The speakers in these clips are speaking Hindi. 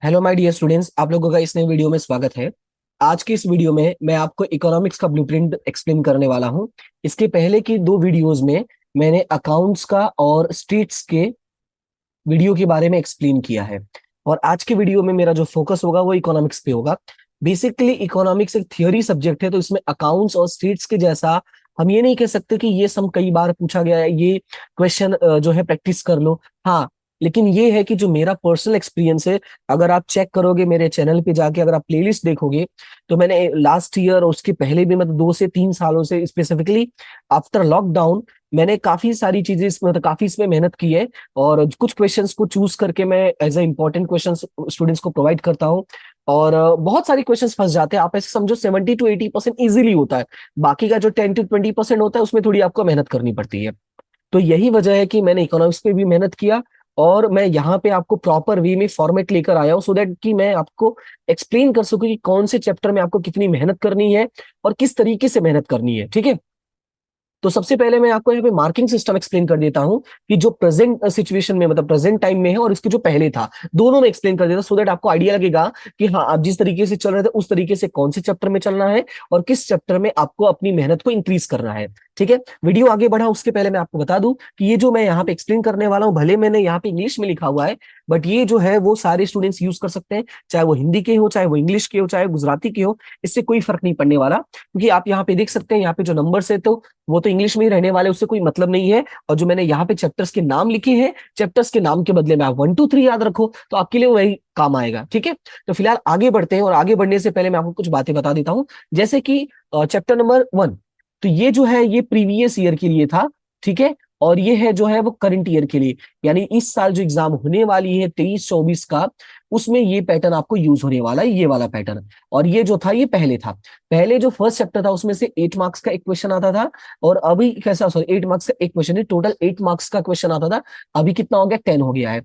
हेलो माय डियर स्टूडेंट्स, आप लोगों का इस नए वीडियो में स्वागत है। आज की इस वीडियो में मैं आपको इकोनॉमिक्स का ब्लूप्रिंट एक्सप्लेन करने वाला हूं। इसके पहले की दो वीडियोस में मैंने अकाउंट्स का और स्टेट्स के वीडियो के बारे में एक्सप्लेन किया है। और आज के वीडियो में मेरा जो फोकस होगा वो इकोनॉमिक्स पे होगा। बेसिकली इकोनॉमिक्स एक थियोरी सब्जेक्ट है, तो इसमें अकाउंट्स और स्टेट्स के जैसा हम ये नहीं कह सकते कि ये सम कई बार पूछा गया है, ये क्वेश्चन जो है प्रैक्टिस कर लो। हाँ, लेकिन ये है कि जो मेरा पर्सनल एक्सपीरियंस है, अगर आप चेक करोगे मेरे चैनल पे जाके, अगर आप प्लेलिस्ट देखोगे, तो मैंने लास्ट ईयर और उसके पहले भी मतलब 2 से 3 सालों से स्पेसिफिकली आफ्टर लॉकडाउन मैंने काफी सारी चीजें इसमें मतलब काफी इसमें मेहनत की है। और कुछ क्वेश्चंस को चूज करके मैं as a important questions students को प्रोवाइड करता हूँ। और बहुत सारे क्वेश्चंस फंस जाते हैं, आप ऐसे समझो 70 to 80% इजीली होता है। बाकी का जो 10 to 20% होता है उसमें थोड़ी आपको मेहनत करनी पड़ती है। तो यही वजह है कि मैंने इकोनॉमिक्स पे भी मेहनत किया, और मैं यहाँ पे आपको प्रॉपर वे में फॉर्मेट लेकर आया हूँ, सो दैट कि मैं आपको एक्सप्लेन कर सकूं कि कौन से चैप्टर में आपको कितनी मेहनत करनी है और किस तरीके से मेहनत करनी है। ठीक है, तो सबसे पहले मैं आपको यहाँ पे मार्किंग सिस्टम एक्सप्लेन कर देता हूँ कि जो प्रेजेंट सिचुएशन में मतलब प्रेजेंट टाइम में है और इसके जो पहले था, दोनों में एक्सप्लेन कर देता हूँ, सो दैट आपको आइडिया लगेगा कि हाँ, आप जिस तरीके से चल रहे थे उस तरीके से कौन से चैप्टर में चलना है और किस चैप्टर में आपको अपनी मेहनत को इंक्रीज करना है। ठीक है, वीडियो आगे बढ़ा उसके पहले मैं आपको बता दूं कि ये जो मैं यहाँ पे एक्सप्लेन करने वाला हूँ, भले मैंने यहाँ पे इंग्लिश में लिखा हुआ है, बट ये जो है वो सारे स्टूडेंट्स यूज कर सकते हैं, चाहे वो हिंदी के हो, चाहे वो इंग्लिश के हो, चाहे गुजराती के हो। इससे कोई फर्क नहीं पड़ने वाला, क्योंकि आप यहाँ पे देख सकते हैं, यहाँ पे जो नंबर्स है तो वो तो इंग्लिश में ही रहने वाले, उससे कोई मतलब नहीं है। और जो मैंने यहाँ पे चैप्टर्स के नाम लिखे हैं, चैप्टर्स के नाम के बदले में आप 1 2 3 याद रखो, तो आपके लिए वही काम आएगा। ठीक है, तो फिलहाल आगे बढ़ते हैं, और आगे बढ़ने से पहले मैं आपको कुछ बातें बता देता हूँ। जैसे कि चैप्टर नंबर 1, तो ये जो है ये प्रीवियस ईयर के लिए था। ठीक है, और ये है जो है वो करंट ईयर के लिए, यानी इस साल जो एग्जाम होने वाली है 23-24 का, उसमें ये पैटर्न आपको यूज होने वाला है, ये वाला पैटर्न। और ये जो था ये पहले था, पहले जो फर्स्ट चैप्टर था उसमें से 8 मार्क्स का एक क्वेश्चन आता था। और अभी कैसा, सॉरी, 8 मार्क्स का एक क्वेश्चन है, टोटल 8 मार्क्स का क्वेश्चन आता था। अभी कितना हो गया, 10 हो गया है।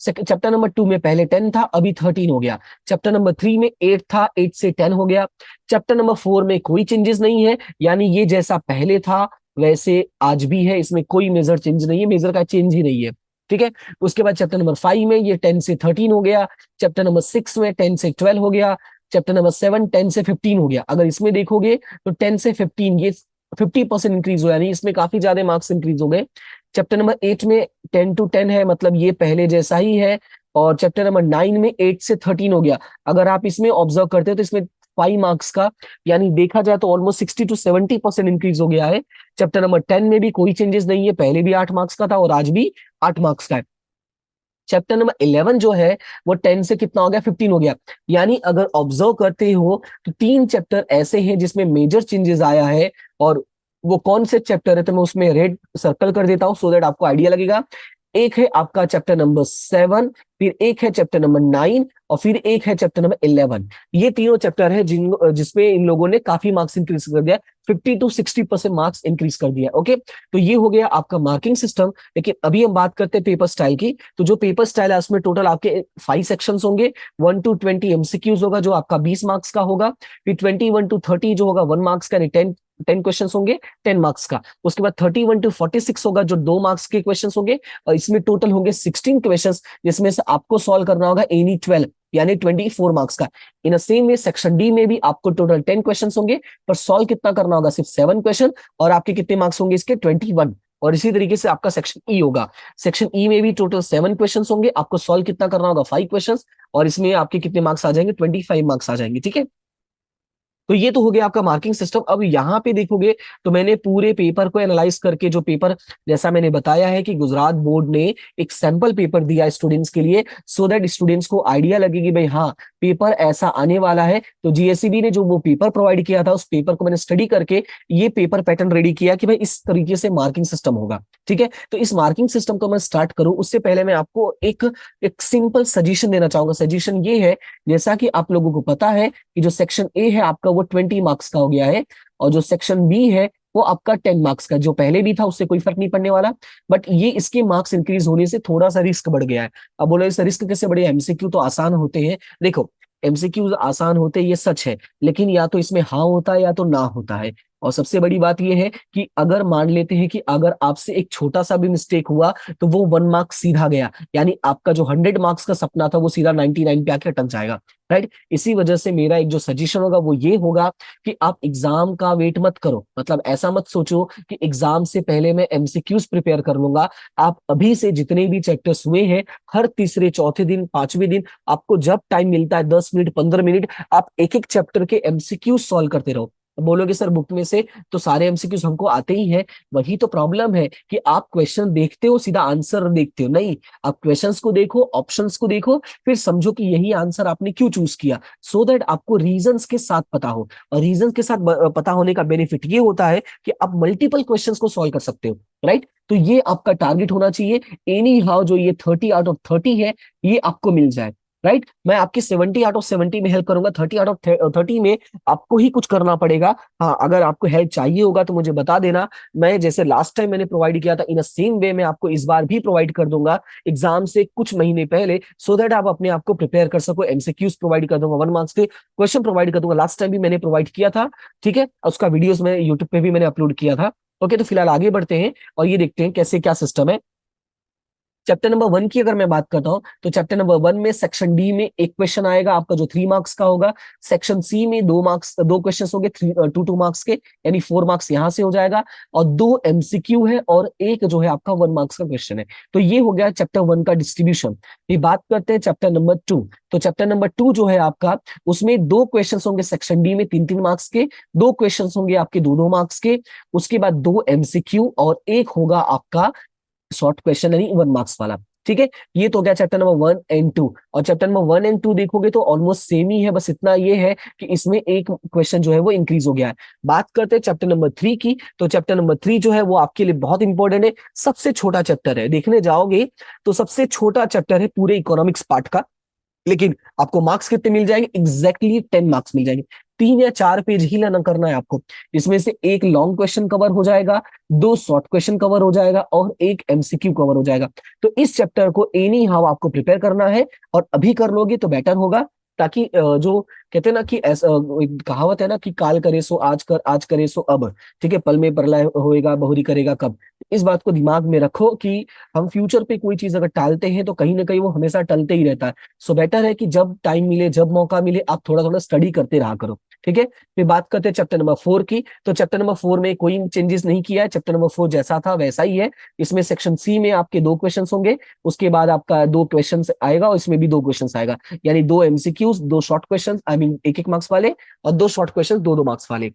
चैप्टर नंबर 2 में पहले 10 था, अभी 13 हो गया। चैप्टर नंबर 3 में 8 था, 8 से 10 हो गया। चैप्टर नंबर 4 में कोई चेंजेस नहीं है, यानी ये जैसा पहले था वैसे आज भी है, इसमें कोई मेजर चेंज नहीं है, मेजर का चेंज ही नहीं है। ठीक है, उसके बाद चैप्टर नंबर 5 में ये 10 से 13 हो गया। चैप्टर नंबर 6 में 10 से 12 हो गया। चैप्टर नंबर 7 10 से 15 हो गया। अगर इसमें देखोगे तो 10 से 15 ये 50% इंक्रीज हो, यानी इसमें काफी ज्यादा मार्क्स इंक्रीज हो गए। चैप्टर नंबर 8 में 10 to 10 है, मतलब ये पहले जैसा ही है। और चैप्टर नंबर 9 में 8 से 13 हो गया। अगर आप इसमें ऑब्जर्व करते हो तो इसमें 5 मार्क्स का, यानी देखा जाए तो ऑलमोस्ट 60 to 70% इंक्रीज हो गया है। चैप्टर नंबर 10 में भी कोई चेंजेस नहीं है, पहले भी 8 मार्क्स का था और आज भी 8 मार्क्स का है। चैप्टर नंबर 11 जो है वो 10 से कितना हो गया, 15 हो गया। यानी अगर ऑब्जर्व करते हो तो 3 चैप्टर ऐसे हैं जिसमें मेजर चेंजेस आया है। और वो कौन से चैप्टर है, तो मैं उसमें रेड सर्कल कर देता हूं, सो दैट आपको आइडिया लगेगा। एक है आपका चैप्टर नंबर 7, फिर एक है चैप्टर नंबर 9, और फिर एक है चैप्टर नंबर 11। ये तीनों चैप्टर है जिसमें इन लोगों ने काफी मार्क्स इंक्रीज कर दिया, 50 to 60% मार्क्स इंक्रीज कर दिया। ओके, तो ये हो गया आपका मार्किंग सिस्टम। लेकिन अभी हम बात करते हैं पेपर स्टाइल की। तो जो पेपर स्टाइल है उसमें टोटल आपके 5 सेक्शंस होंगे। 1 to 20 एमसीक्यूज होगा जो आपका 20 मार्क्स का होगा। फिर 21 to 30 जो होगा 1 मार्क्स का, यानी 10 क्वेश्चन होंगे 10 मार्क्स का। उसके बाद 31 to 46 होगा जो 2 मार्क्स के क्वेश्चन होंगे। और इसमें टोटल होंगे 16 क्वेश्चन, जिसमें से आपको सॉल्व करना होगा एनी 12, यानी 24 मार्क्स का। In same way section D में भी आपको टोटल 10 क्वेश्चन होंगे, पर सॉल्व कितना करना होगा, सिर्फ 7 क्वेश्चन। और आपके कितने मार्क्स होंगे इसके, 21। और इसी तरीके से आपका सेक्शन ई होगा। सेक्शन ई में भी टोटल 7 क्वेश्चन होंगे, आपको सॉल्व कितना करना होगा, 5 क्वेश्चन। और इसमें आपके कितने मार्क्स आ जाएंगे, 25 मार्क्स आ जाएंगे। ठीक है, तो ये तो हो गया आपका मार्किंग सिस्टम। अब यहाँ पे देखोगे तो मैंने पूरे पेपर को एनालाइज करके, जो पेपर जैसा मैंने बताया है कि गुजरात बोर्ड ने एक सैंपल पेपर दिया स्टूडेंट्स के लिए, सो दैट स्टूडेंट्स को आइडिया लगे कि भाई हाँ, पेपर ऐसा आने वाला है। तो जीएससीबी ने जो वो पेपर प्रोवाइड किया था, उस पेपर को मैंने स्टडी करके ये पेपर पैटर्न रेडी किया कि भाई इस तरीके से मार्किंग सिस्टम होगा। ठीक है, तो इस मार्किंग सिस्टम को मैं स्टार्ट करूं उससे पहले मैं आपको एक एक सिंपल सजेशन देना चाहूंगा। सजेशन ये है, जैसा कि आप लोगों को पता है कि जो सेक्शन ए है आपका वो 20 मार्क्स का हो गया है, और जो सेक्शन बी है वो आपका 10 मार्क्स का, जो पहले भी था उससे कोई फर्क नहीं पड़ने वाला। बट ये इसके मार्क्स इंक्रीज होने से थोड़ा सा रिस्क बढ़ गया है। अब बोलो इस रिस्क कैसे बढ़े, एमसीक्यू तो आसान होते हैं। देखो, एमसीक्यू आसान होते हैं ये सच है, लेकिन या तो इसमें हाँ होता है या तो ना होता है। और सबसे बड़ी बात यह है कि अगर मान लेते हैं कि अगर आपसे एक छोटा सा भी मिस्टेक हुआ तो वो 1 मार्क्स सीधा गया, यानी आपका जो 100 मार्क्स का सपना था वो सीधा 99 पे आके अटक जाएगा। राइट, इसी वजह से मेरा एक जो सजेशन होगा वो ये होगा कि आप एग्जाम का वेट मत करो, मतलब ऐसा मत सोचो कि एग्जाम से पहले मैं एमसीक्यूज प्रिपेयर कर लूंगा। आप अभी से जितने भी चैप्टर्स हुए हैं, हर तीसरे चौथे दिन पांचवें दिन आपको जब टाइम मिलता है 10 मिनट 15 मिनट, आप एक एक चैप्टर के एमसीक्यू सॉल्व करते रहो। अब बोलोगे सर बुक में से तो सारे एमसीक्यूज हमको आते ही हैं। वही तो प्रॉब्लम है कि आप क्वेश्चन देखते हो सीधा आंसर देखते हो नहीं। आप क्वेश्चंस को देखो, ऑप्शंस को देखो, फिर समझो कि यही आंसर आपने क्यों चूज किया, सो दैट आपको रीजंस के साथ पता हो। और रीजंस के साथ पता होने का बेनिफिट ये होता है कि आप मल्टीपल क्वेश्चंस को सॉल्व कर सकते हो। राइट, तो ये आपका टारगेट होना चाहिए। एनी हाउ जो ये 30 आउट ऑफ 30 है ये आपको मिल जाए। राइट, मैं आपकी 70 आउट ऑफ 70 में हेल्प करूंगा, 30 आउट ऑफ 30 में आपको ही कुछ करना पड़ेगा। हाँ, अगर आपको हेल्प चाहिए होगा तो मुझे बता देना, मैं जैसे लास्ट टाइम मैंने प्रोवाइड किया था इन अ सेम वे मैं आपको इस बार भी प्रोवाइड कर दूंगा एग्जाम से कुछ महीने पहले, सो दैट आप अपने आप को प्रिपेयर कर सको। एमसीक्यूज प्रोवाइड कर दूंगा, 1 मार्क्स के क्वेश्चन प्रोवाइड कर दूंगा, लास्ट टाइम भी मैंने प्रोवाइड किया था। ठीक है, उसका वीडियोस में यूट्यूब पे भी मैंने अपलोड किया था। ओके, तो फिलहाल आगे बढ़ते हैं और ये देखते हैं कैसे क्या सिस्टम है। चैप्टर नंबर 1 की अगर मैं बात करता हूं तो चैप्टर नंबर 1 में सेक्शन डी में एक क्वेश्चन आएगा आपका जो 3 मार्क्स का होगा। सेक्शन सी में 2 मार्क्स, 2 क्वेश्चन होंगे 2 2 मार्क्स के, यानी 4 मार्क्स यहां से हो जाएगा। और 2 एमसीक्यू है और एक जो है आपका 1 मार्क्स का क्वेश्चन है। तो ये हो गया चैप्टर 1 का डिस्ट्रीब्यूशन। ये बात करते हैं चैप्टर नंबर 2। तो चैप्टर नंबर 2 जो है आपका, उसमें 2 क्वेश्चन होंगे सेक्शन डी में 3 3 मार्क्स के, 2 क्वेश्चन होंगे आपके 2 2 मार्क्स के, उसके बाद 2 एमसीक्यू और एक होगा आपका शॉर्ट क्वेश्चन यानी 1 मार्क्स वाला। ठीक है, ये तो हो गया चैप्टर नंबर 1 एंड 2। और चैप्टर नंबर 1 एंड 2 देखोगे तो ऑलमोस्ट सेम ही है, बस इतना ये है कि इसमें एक क्वेश्चन जो है वो इंक्रीज हो गया है। बात करते हैं चैप्टर नंबर 3 की, तो चैप्टर नंबर 3 जो है वो आपके लिए बहुत इंपॉर्टेंट है, सबसे छोटा चैप्टर है। देखने जाओगे तो सबसे छोटा चैप्टर है पूरे इकोनॉमिक्स पार्ट का, लेकिन आपको मार्क्स कितने मिल जाएंगे, एग्जैक्टली 10 मार्क्स मिल जाएंगे। 3 या 4 पेज ही लेना करना है आपको। इसमें से एक लॉन्ग क्वेश्चन कवर हो जाएगा, 2 शॉर्ट क्वेश्चन कवर हो जाएगा और एक एमसीक्यू कवर हो जाएगा। तो इस चैप्टर को एनी हाउ आपको प्रिपेयर करना है और अभी कर लोगे तो बेटर होगा, ताकि जो कहते हैं ना कि ऐसा एक कहावत है ना कि काल करे सो आज कर, आज करे सो अब। ठीक है, पल में प्रलय होएगा बहुरी करेगा कब। इस बात को दिमाग में रखो कि हम फ्यूचर पे कोई चीज अगर टालते हैं तो कहीं ना कहीं वो हमेशा टलते ही रहता है। सो बेटर है कि जब टाइम मिले, जब मौका मिले, आप थोड़ा थोड़ा स्टडी करते रहा करो। ठीक है, फिर बात करते हैं चैप्टर नंबर 4 की। तो चैप्टर नंबर 4 में कोई चेंजेस नहीं किया है, चैप्टर नंबर 4 जैसा था वैसा ही है। इसमें सेक्शन सी में आपके 2 क्वेश्चन होंगे, उसके बाद आपका 2 क्वेश्चन आएगा और इसमें भी 2 क्वेश्चन आएगा, यानी 2 MCQs, 2 short question, I mean एक एक मार्क्स वाले, और 2 शॉर्ट क्वेश्चन 2 2 मार्क्स वाले।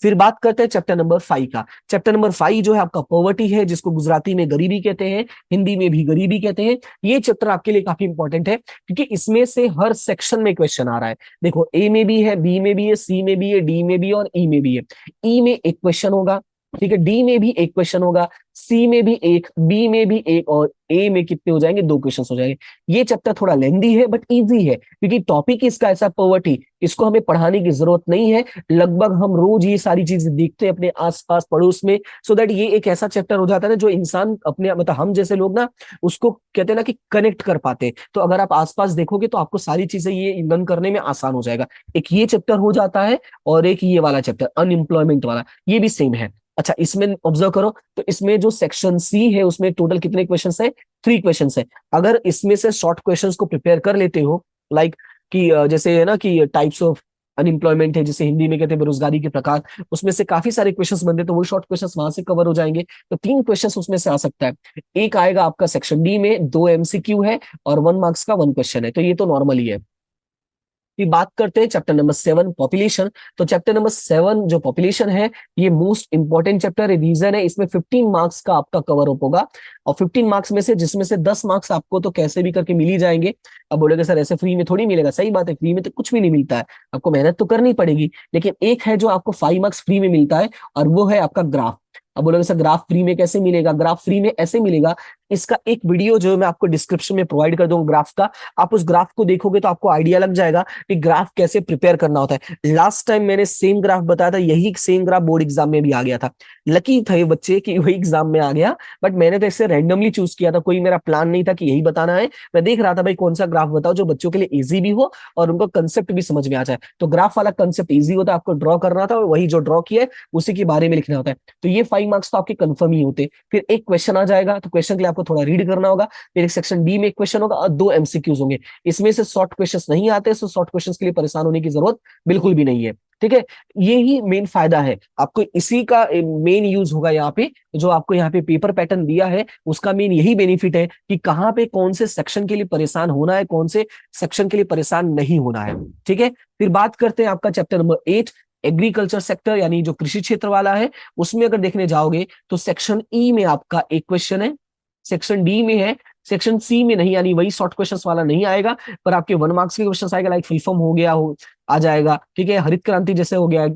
फिर बात करते हैं चैप्टर नंबर 5 का। चैप्टर नंबर 5 जो है आपका पॉवर्टी है, जिसको गुजराती में गरीबी कहते हैं, हिंदी में भी गरीबी कहते हैं। ये चैप्टर आपके लिए काफी इंपॉर्टेंट है क्योंकि इसमें से हर सेक्शन में क्वेश्चन आ रहा है। देखो, ए में भी है, बी में भी है, सी में भी है, डी में भी है और ई में भी है। ई में एक क्वेश्चन होगा, ठीक है, डी में भी एक क्वेश्चन होगा, सी में भी एक, बी में भी एक, और ए में कितने हो जाएंगे, 2 क्वेश्चन हो जाएंगे। ये चैप्टर थोड़ा लेंदी है बट इजी है क्योंकि टॉपिक इसका ऐसा पॉवर्टी, इसको हमें पढ़ाने की जरूरत नहीं है। लगभग हम रोज ये सारी चीजें देखते हैं अपने आसपास पड़ोस में, सो दैट ये एक ऐसा चैप्टर हो जाता है ना जो इंसान अपने, मतलब हम जैसे लोग ना उसको कहते हैं ना कि कनेक्ट कर पाते हैं। तो अगर आप आसपास देखोगे तो आपको सारी चीजें ये लर्न करने में आसान हो जाएगा। एक ये चैप्टर हो जाता है और एक ये वाला चैप्टर अनएम्प्लॉयमेंट वाला, ये भी सेम है। अच्छा, इसमें ऑब्जर्व करो तो इसमें जो सेक्शन सी है उसमें टोटल कितने क्वेश्चंस है, 3 क्वेश्चंस है। अगर इसमें से शॉर्ट क्वेश्चंस को प्रिपेयर कर लेते हो, लाइक कि जैसे है ना कि टाइप्स ऑफ अनएम्प्लॉयमेंट है, जिसे हिंदी में कहते हैं बेरोजगारी के प्रकार, उसमें से काफी सारे क्वेश्चंस बनते हैं तो वो शॉर्ट क्वेश्चंस वहां से कवर हो जाएंगे। तो 3 क्वेश्चंस उसमें से आ सकता है। एक आएगा आपका सेक्शन डी में, 2 एमसीक्यू है और 1 मार्क्स का 1 क्वेश्चन है, तो ये तो नॉर्मली है। की बात करते हैं चैप्टर नंबर 7 पॉपुलेशन। तो चैप्टर नंबर 7 जो पॉपुलेशन है ये मोस्ट इंपॉर्टेंट चैप्टर है, रीजन है इसमें 15 मार्क्स का आपका कवर अप होगा। और 15 मार्क्स में से जिसमें से 10 मार्क्स आपको तो कैसे भी करके मिल ही जाएंगे। अब बोलेगा सर ऐसे फ्री में थोड़ी मिलेगा, सही बात है, फ्री में तो कुछ भी नहीं मिलता है, आपको मेहनत तो करनी पड़ेगी। लेकिन एक है जो आपको 5 मार्क्स फ्री में मिलता है और वो है आपका ग्राफ। अब बोलोगे सर ग्राफ फ्री में कैसे मिलेगा, ग्राफ फ्री में ऐसे मिलेगा इसका एक वीडियो जो है मैं आपको डिस्क्रिप्शन में प्रोवाइड कर दूंगा ग्राफ का। आप उस ग्राफ को देखोगे तो आपको आइडिया लग जाएगा कि ग्राफ कैसे प्रिपेयर करना होता है। लास्ट टाइम मैंने सेम ग्राफ बताया था, यही सेम ग्राफ बोर्ड एग्जाम में भी आ गया था। लकी थे बच्चे कि वही एग्जाम में आ गया, बट मैंने तो इसे रैंडमली चूज किया था, कोई मेरा प्लान नहीं था कि यही बताना है। मैं देख रहा था भाई कौन सा ग्राफ बताओ जो बच्चों के लिए इजी भी हो और उनको कंसेप्ट भी समझ में आ जाए। तो ग्राफ वाला कंसेप्ट इजी होता है, आपको ड्रॉ करना था और वही जो ड्रॉ किया है उसी के बारे में लिखना होता है। तो ये 5 मार्क्स तो आपके कंफर्म ही होते। फिर एक क्वेश्चन आ जाएगा, तो क्वेश्चन के लिए आपको थोड़ा रीड करना होगा। फिर एक सेक्शन डी में एक क्वेश्चन होगा और 2 एमसीक्यूज होंगे। इसमें से शॉर्ट क्वेश्चंस नहीं आते, तो शॉर्ट क्वेश्चंस के लिए परेशान होने की जरूरत बिल्कुल भी नहीं है। ठीक है, ये ही मेन फायदा है आपको, इसी का मेन यूज होगा यहाँ पे। जो आपको यहाँ पे पेपर पैटर्न दिया है उसका मेन यही बेनिफिट है कि कहाँ पे कौन से सेक्शन के लिए परेशान होना है, कौन से सेक्शन के लिए परेशान नहीं होना है। ठीक है, फिर बात करते हैं आपका चैप्टर नंबर 8 एग्रीकल्चर सेक्टर, यानी जो कृषि क्षेत्र वाला है। उसमें अगर देखने जाओगे तो सेक्शन ई में आपका एक क्वेश्चन है, सेक्शन डी में है, सेक्शन सी में नहीं, यानी वही शॉर्ट क्वेश्चंस वाला नहीं आएगा, पर आपके 1 मार्क्स के क्वेश्चंस आएगा, लाइक फुल फॉर्म हो गया हो आ जाएगा। ठीक है, हरित क्रांति जैसे हो गया,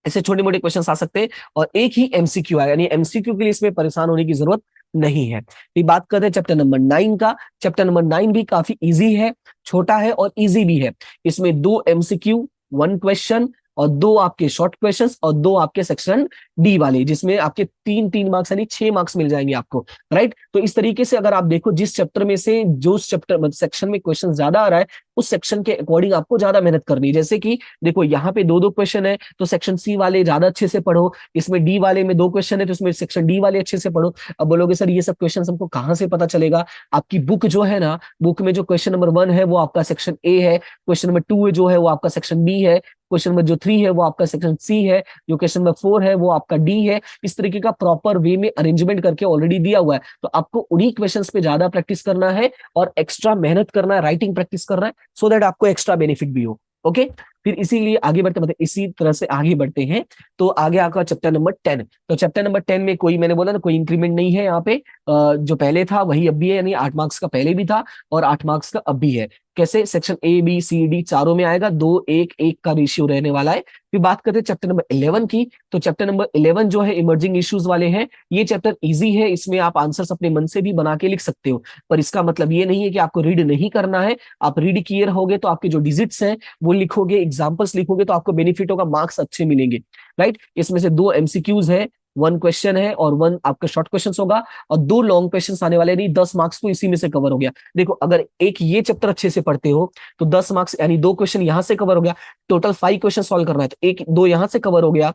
ऐसे छोटे मोटे क्वेश्चंस आ सकते हैं। और एक ही एमसीक्यू आएगा, यानी एमसीक्यू के लिए इसमें परेशान होने की जरूरत नहीं है। फिर बात करते हैं चैप्टर नंबर 9 का। चैप्टर नंबर 9 भी काफी इजी है, छोटा है और इजी भी है। इसमें 2 एमसीक्यू, 1 क्वेश्चन और 2 आपके शॉर्ट क्वेश्चंस और 2 आपके सेक्शन डी वाले, जिसमें आपके 3 मार्क्स यानी 6 मार्क्स मिल जाएंगे आपको। राइट, तो इस तरीके से अगर आप देखो जिस चैप्टर में से जो चैप्टर सेक्शन में क्वेश्चन ज्यादा आ रहा है उस सेक्शन के अकॉर्डिंग आपको ज्यादा मेहनत करनी है। जैसे कि देखो यहाँ पे 2-2 क्वेश्चन है तो सेक्शन सी वाले ज्यादा अच्छे से पढ़ो, इसमें डी वाले में 2 क्वेश्चन है तो इसमें सेक्शन डी वाले अच्छे से पढ़ो। अब बोलोगे सर ये सब क्वेश्चन हमको कहाँ से पता चलेगा? आपकी बुक जो है ना, बुक में जो क्वेश्चन नंबर 1 है वो आपका सेक्शन ए है, क्वेश्चन नंबर 2 जो है वो आपका सेक्शन बी है, क्वेश्चन नंबर जो 3 है वो आपका सेक्शन सी है, जो क्वेश्चन नंबर 4 है वो आपका डी है। इस तरीके का प्रॉपर वे में अरेंजमेंट करके ऑलरेडी दिया हुआ है, तो आपको उन्हीं क्वेश्चंस पे ज्यादा प्रैक्टिस करना है और एक्स्ट्रा मेहनत करना है, राइटिंग प्रैक्टिस करना है, सो दैट आपको एक्स्ट्रा बेनिफिट भी हो। ओके, फिर इसीलिए आगे बढ़ते, मतलब इसी तरह से आगे बढ़ते हैं। तो आगे आपका चैप्टर नंबर 10। तो चैप्टर नंबर 10 में कोई, मैंने बोला ना, कोई इंक्रीमेंट नहीं है यहाँ पे। जो पहले था वही अब भी है, यानी 8 मार्क्स का पहले भी था और 8 मार्क्स का अब भी है। कैसे? Section A B C D चारों में आएगा, 2-1-1 का रेशियो रहने वाला है। फिर बात करते हैं चैप्टर नंबर 11 की। तो चैप्टर नंबर 11 जो है इमर्जिंग इश्यूज वाले हैं। ये चैप्टर इजी है, इसमें आप आंसर्स अपने मन से भी बना के लिख सकते हो, पर इसका मतलब ये नहीं है कि आपको रीड नहीं करना है। आप रीड किए रहोगे तो आपके जो डिजिट्स हैं वो लिखोगे, एग्जाम्पल्स लिखोगे तो आपको बेनिफिट होगा, मार्क्स अच्छे मिलेंगे। राइट, इसमें से 2 एमसीक्यूज है, 1 क्वेश्चन है और 1 आपका शॉर्ट क्वेश्चन होगा और 2 लॉन्ग क्वेश्चन आने वाले, नहीं 10 मार्क्स तो इसी में से कवर हो गया। देखो अगर एक ये चैप्टर अच्छे से पढ़ते हो तो 10 मार्क्स यानी 2 क्वेश्चन यहां से कवर हो गया, टोटल 5 क्वेश्चन सॉल्व करना है तो 1-2 यहां से कवर हो गया,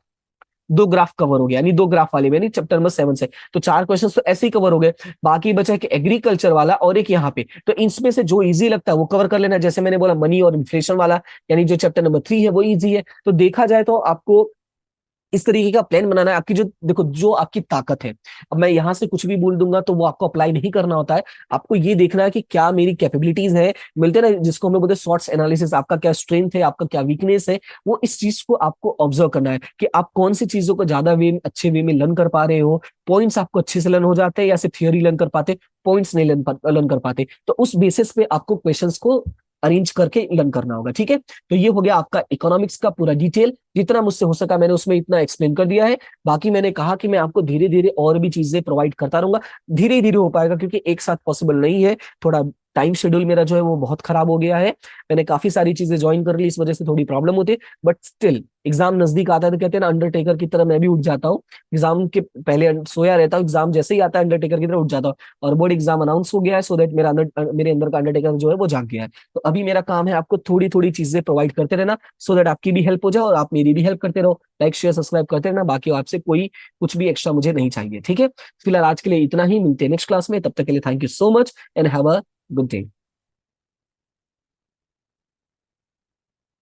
2 ग्राफ कवर हो गया, यानी 2 ग्राफ वाले में, यानी चैप्टर नंबर 7 से तो 4 क्वेश्चन तो ऐसे ही कवर हो गए। बाकी बचा है कि एग्रीकल्चर वाला और एक यहाँ पे, तो इसमें से जो इजी लगता है वो कवर कर लेना। जैसे मैंने बोला मनी और इन्फ्लेशन वाला, यानी जो चैप्टर नंबर 3 है वो इजी है। तो देखा जाए तो आपको इस तरीके का प्लान बनाना है। आपकी जो, देखो जो आपकी ताकत है, अब मैं यहां से कुछ भी बोल दूंगा तो वो आपको अप्लाई नहीं करना होता है। आपको ये देखना है कि क्या मेरी कैपेबिलिटीज है, मिलते ना जिसको हम बोलते हैं शॉर्ट्स एनालिसिस, आपका क्या स्ट्रेंथ है, आपका क्या वीकनेस है, वो इस चीज को आपको ऑब्जर्व करना है कि आप कौन सी चीजों को ज्यादा वे अच्छे वे में लर्न कर पा रहे हो। पॉइंट्स आपको अच्छे से लर्न हो जाते हैं या सिर्फ थियोरी लर्न कर पाते, पॉइंट्स नहीं लर्न कर पाते, तो उस बेसिस पे आपको क्वेश्चंस को अरेंज करके लर्न करना होगा। ठीक है, तो ये हो गया आपका इकोनॉमिक्स का पूरा डिटेल। जितना मुझसे हो सका मैंने उसमें इतना एक्सप्लेन कर दिया है। बाकी मैंने कहा कि मैं आपको धीरे धीरे और भी चीजें प्रोवाइड करता रहूंगा, धीरे धीरे हो पाएगा क्योंकि एक साथ पॉसिबल नहीं है। थोड़ा टाइम शेड्यूल मेरा जो है वो बहुत खराब हो गया है, मैंने काफी सारी चीजें ज्वाइन कर ली, इस वजह से थोड़ी प्रॉब्लम होती है। बट स्टिल एग्जाम नजदीक आता है तो कहते हैं ना, अंडरटेकर की तरह मैं भी उठ जाता हूँ। एग्जाम के पहले सोया रहता हूँ, एग्जाम जैसे ही आता है अंडरटेकर की तरह उठ जाता हूँ। और बोर्ड एग्जाम अनाउंस हो गया है, सो दैट मेरे अंदर का अंडरटेकर जो है वो जाग गया है। तो अभी मेरा काम है आपको थोड़ी थोड़ी चीजें प्रोवाइड करते रहना, सो दैट आपकी भी हेल्प हो जाए और आप मेरी भी हेल्प करते रहो। लाइक शेयर सब्सक्राइब करते रहना, बाकी आपसे कोई कुछ भी एक्स्ट्रा मुझे नहीं चाहिए। ठीक है, फिलहाल आज के लिए इतना ही, मिलते हैं नेक्स्ट क्लास में, तब तक के लिए thank you so much and have a good day.